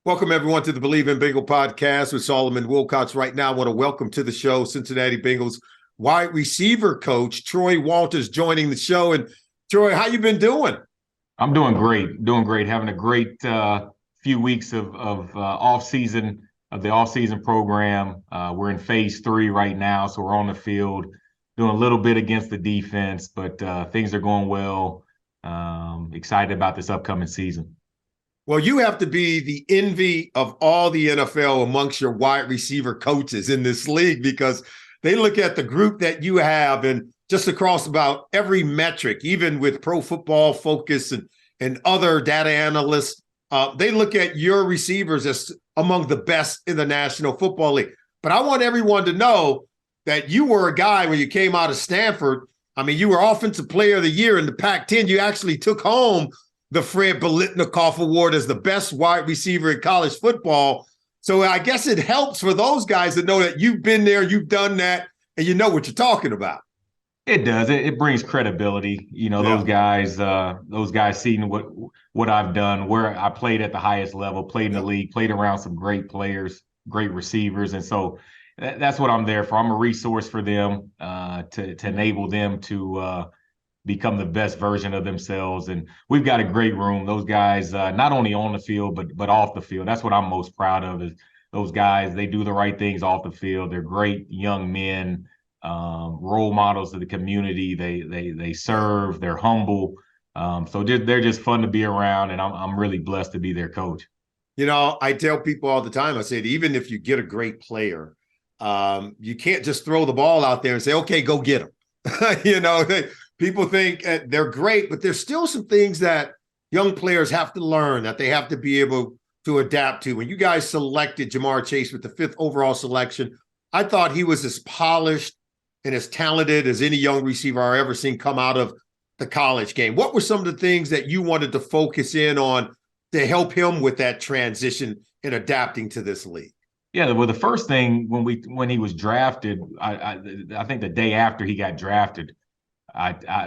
Welcome, everyone, to the Believe in Bengal podcast with Solomon Wilcots. Right now, I want to welcome to the show Cincinnati Bengals wide receiver coach Troy Walters joining the show. And Troy, how you been doing? I'm doing great. Having a great few weeks of off season of the off season program. We're in phase 3 right now, so we're on the field doing a little bit against the defense, but things are going well. Excited about this upcoming season. Well, you have to be the envy of all the NFL amongst your wide receiver coaches in this league because they look at the group that you have and just across about every metric, even with Pro Football Focus and other data analysts, they look at your receivers as among the best in the National Football League. But I want everyone to know that you were a guy when you came out of Stanford. I mean, you were Offensive Player of the Year in the Pac-10. You actually took home the Fred Biletnikoff Award as the best wide receiver in college football. So I guess it helps for those guys to know that you've been there, you've done that, and you know what you're talking about. It does. It brings credibility. You know, those guys seeing what I've done, where I played at the highest level, played in the league, played around some great players, great receivers. And so that's what I'm there for. I'm a resource for them to enable them to become the best version of themselves. And we've got a great room. Those guys, not only on the field, but off the field. That's what I'm most proud of is those guys. They do the right things off the field. They're great young men, role models of the community. They serve. They're humble. So they're just fun to be around. And I'm really blessed to be their coach. You know, I tell people all the time, I said, even if you get a great player, you can't just throw the ball out there and say, okay, go get him. People think they're great, but there's still some things that young players have to learn, that they have to be able to adapt to. When you guys selected Jamar Chase with the 5th overall selection, I thought he was as polished and as talented as any young receiver I've ever seen come out of the college game. What were some of the things that you wanted to focus in on to help him with that transition and adapting to this league? Yeah, well, the first thing when he was drafted, I think the day after he got drafted,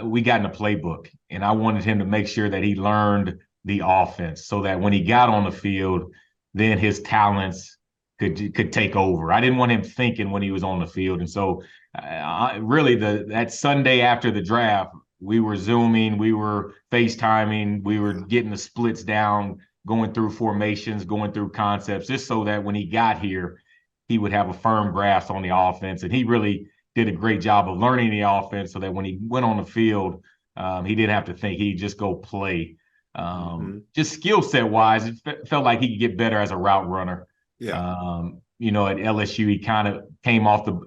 we got in the playbook, and I wanted him to make sure that he learned the offense so that when he got on the field, then his talents could take over. I didn't want him thinking when he was on the field. And so really that Sunday after the draft, we were Zooming, we were FaceTiming, we were getting the splits down, going through formations, going through concepts, just so that when he got here, he would have a firm grasp on the offense. And he really did a great job of learning the offense so that when he went on the field, he didn't have to think. He'd just go play. Just skill set wise, it felt like he could get better as a route runner. Yeah. At LSU, he kind of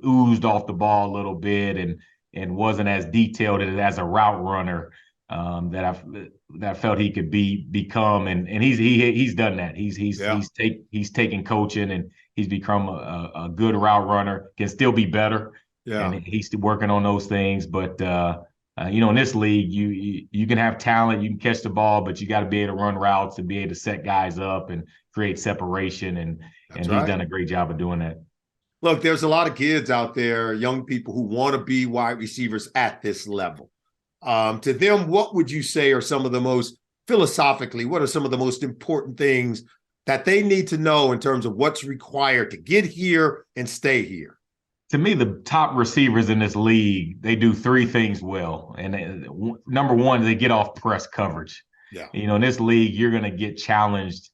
oozed off the ball a little bit and wasn't as detailed as a route runner that I felt he could become. And he's done that. He's taken coaching and he's become a good route runner, can still be better. Yeah. And he's working on those things. But, in this league, you can have talent, you can catch the ball, but you got to be able to run routes and be able to set guys up and create separation. And he's done a great job of doing that. Look, there's a lot of kids out there, young people who want to be wide receivers at this level. To them, what would you say are some of the most, philosophically, what are some of the most important things that they need to know in terms of what's required to get here and stay here? To me, the top receivers in this league, they do 3 things well. And number one, they get off press coverage. Yeah. In this league, you're going to get challenged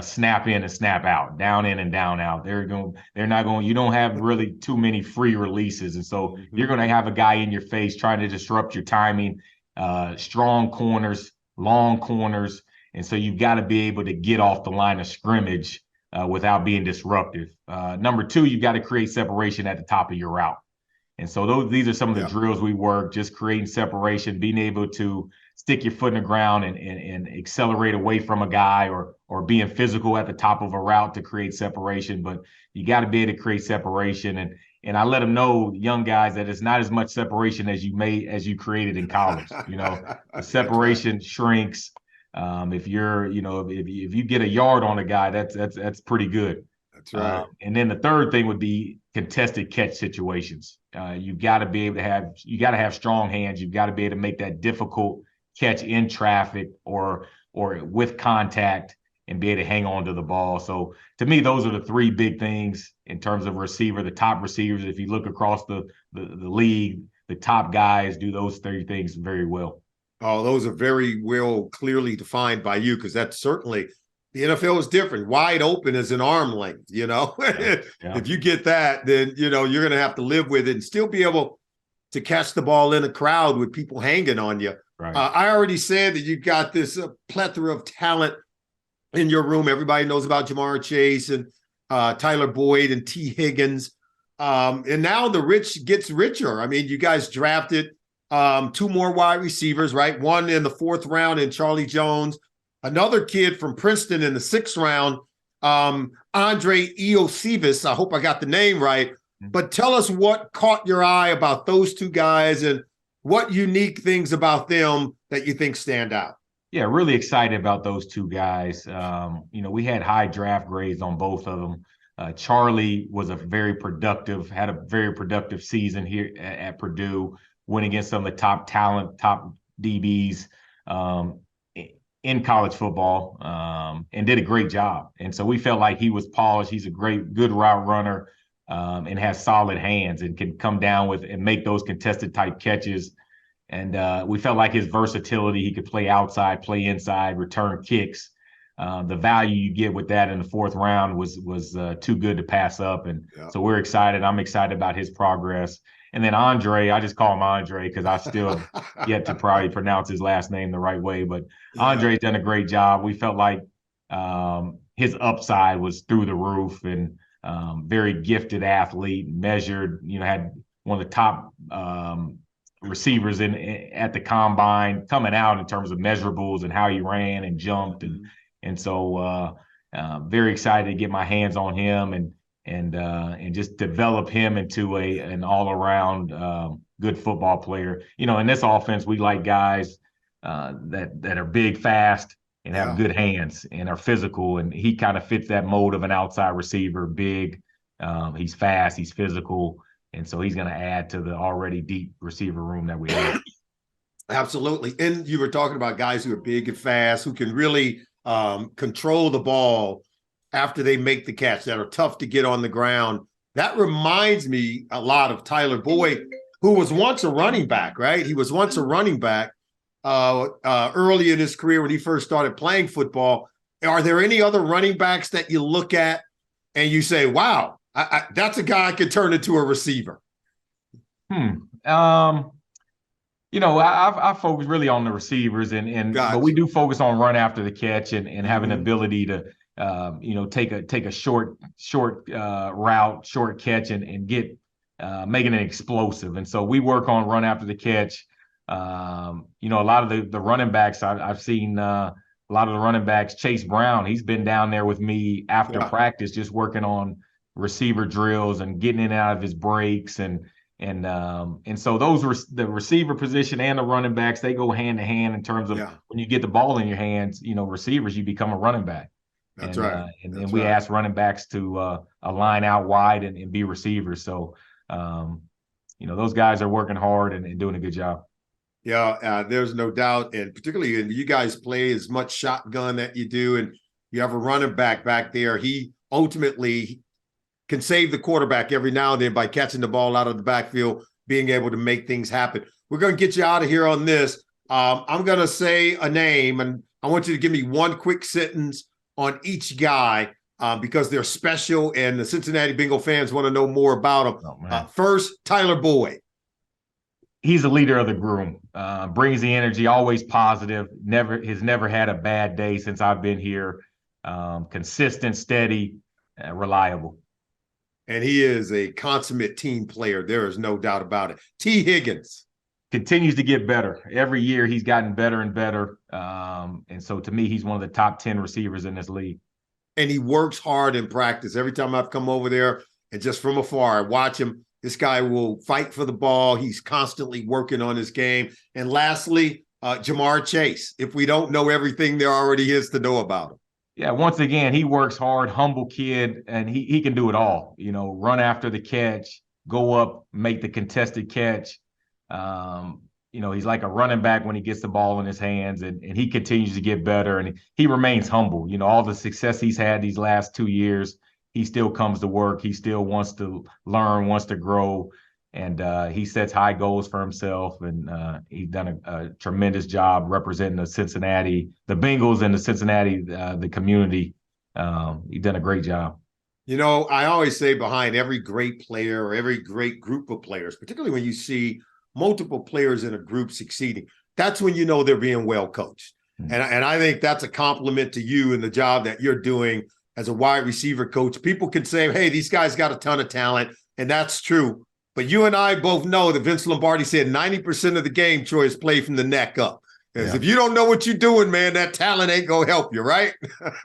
snap in and snap out, down in and down out. You don't have really too many free releases. And so you're going to have a guy in your face trying to disrupt your timing, strong corners, long corners. And so you've got to be able to get off the line of scrimmage without being disruptive. Number 2, you've got to create separation at the top of your route. And so these are some of the drills we work, just creating separation, being able to stick your foot in the ground and accelerate away from a guy or being physical at the top of a route to create separation. But you got to be able to create separation. And I let them know, young guys, that it's not as much separation as you created in college. The separation shrinks. If you get a yard on a guy, that's pretty good. That's right. And then the third thing would be contested catch situations. You've got to be able to have strong hands. You've got to be able to make that difficult catch in traffic or with contact and be able to hang on to the ball. So to me, those are the three big things in terms of receiver, the top receivers. If you look across the league, the top guys do those three things very well. Oh, those are very well clearly defined by you, because that's certainly the NFL is different. Wide open is an arm length, Yeah. If you get that, then you're going to have to live with it and still be able to catch the ball in a crowd with people hanging on you. Right. I already said that you got this plethora of talent in your room. Everybody knows about Jamar Chase and Tyler Boyd and T. Higgins. And now the rich gets richer. I mean, you guys drafted two more wide receivers, right? One in the 4th round in Charlie Jones, another kid from Princeton in the 6th round, Andre Iosivas. I hope I got the name right. But tell us what caught your eye about those two guys and what unique things about them that you think stand out. Yeah, really excited about those two guys. We had high draft grades on both of them. Charlie was had a very productive season here at Purdue, went against some of the top talent, top DBs in college football, and did a great job. And so we felt like he was polished. He's a good route runner, and has solid hands and can come down with and make those contested type catches. And we felt like his versatility, he could play outside, play inside, return kicks. The value you get with that in the 4th round was too good to pass up. And so we're excited. I'm excited about his progress. And then Andre, I just call him Andre because I still yet to probably pronounce his last name the right way. But Andre's done a great job. We felt like his upside was through the roof, and very gifted athlete, measured, had one of the top receivers at the combine coming out in terms of measurables and how he ran and jumped. And so very excited to get my hands on him and just develop him into an all-around good football player. In this offense, we like guys that are big, fast, and have good hands and are physical. And he kind of fits that mold of an outside receiver, big. He's fast, he's physical. And so he's going to add to the already deep receiver room that we have. Absolutely. And you were talking about guys who are big and fast, who can really control the ball after they make the catch, that are tough to get on the ground. That reminds me a lot of Tyler Boyd, who was once a running back, right? He was once a running back early in his career when he first started playing football. Are there any other running backs that you look at and you say, wow, that's a guy I could turn into a receiver? I focus really on the receivers, but we do focus on run after the catch and have an ability to take a short route, short catch, and get making it explosive. And so we work on run after the catch. A lot of the running backs I've seen. A lot of the running backs, Chase Brown, he's been down there with me after practice, just working on receiver drills and getting in and out of his breaks. And so the receiver position and the running backs, they go hand to hand in terms of when you get the ball in your hands, receivers, you become a running back. That's right. And we ask running backs to line out wide and be receivers. So, those guys are working hard and doing a good job. Yeah, there's no doubt. And particularly you guys play as much shotgun that you do, and you have a running back there. He ultimately can save the quarterback every now and then by catching the ball out of the backfield, being able to make things happen. We're going to get you out of here on this. I'm going to say a name, and I want you to give me one quick sentence on each guy because they're special, and the Cincinnati Bengal fans want to know more about them. First, Tyler Boyd. He's a leader of the room, brings the energy, always positive, has never had a bad day since I've been here. Consistent, steady, reliable. And he is a consummate team player. There is no doubt about it. T. Higgins. Continues to get better. Every year he's gotten better and better. And so to me, he's one of the top 10 receivers in this league. And he works hard in practice. Every time I've come over there and just from afar, I watch him. This guy will fight for the ball. He's constantly working on his game. And lastly, Jamar Chase. If we don't know everything there already is to know about him. Yeah, once again, he works hard, humble kid, and he can do it all. Run after the catch, go up, make the contested catch. he's like a running back when he gets the ball in his hands, and he continues to get better, and he remains humble. All the success he's had these last 2 years, he still comes to work. He still wants to learn, wants to grow, and he sets high goals for himself. And he's done a tremendous job representing the Bengals and the Cincinnati, the community. He's done a great job. I always say behind every great player or every great group of players, particularly when you see multiple players in a group succeeding, that's when you know they're being well coached. Mm-hmm. And I think that's a compliment to you and the job that you're doing as a wide receiver coach. People can say, hey, these guys got a ton of talent, and that's true. But you and I both know that Vince Lombardi said 90% of the game, Troy, is played from the neck up. Because if you don't know what you're doing, man, that talent ain't going to help you, right?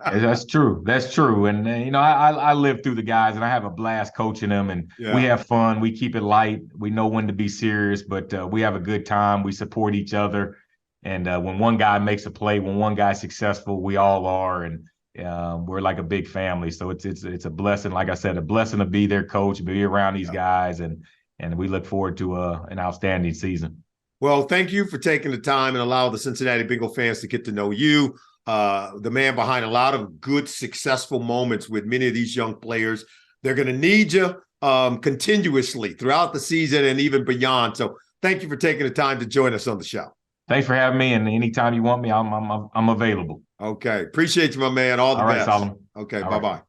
That's true. That's true. And, I live through the guys, and I have a blast coaching them, and we have fun. We keep it light. We know when to be serious, but we have a good time. We support each other. And when one guy makes a play, when one guy's successful, we all are. And we're like a big family. So it's a blessing. Like I said, a blessing to be their coach, be around these guys. And we look forward to an outstanding season. Well, thank you for taking the time and allow the Cincinnati Bengals fans to get to know you, the man behind a lot of good, successful moments with many of these young players. They're going to need you continuously throughout the season and even beyond. So thank you for taking the time to join us on the show. Thanks for having me. And anytime you want me, I'm available. Okay. Appreciate you, my man. All the best. All right, Solomon. Okay. Bye-bye.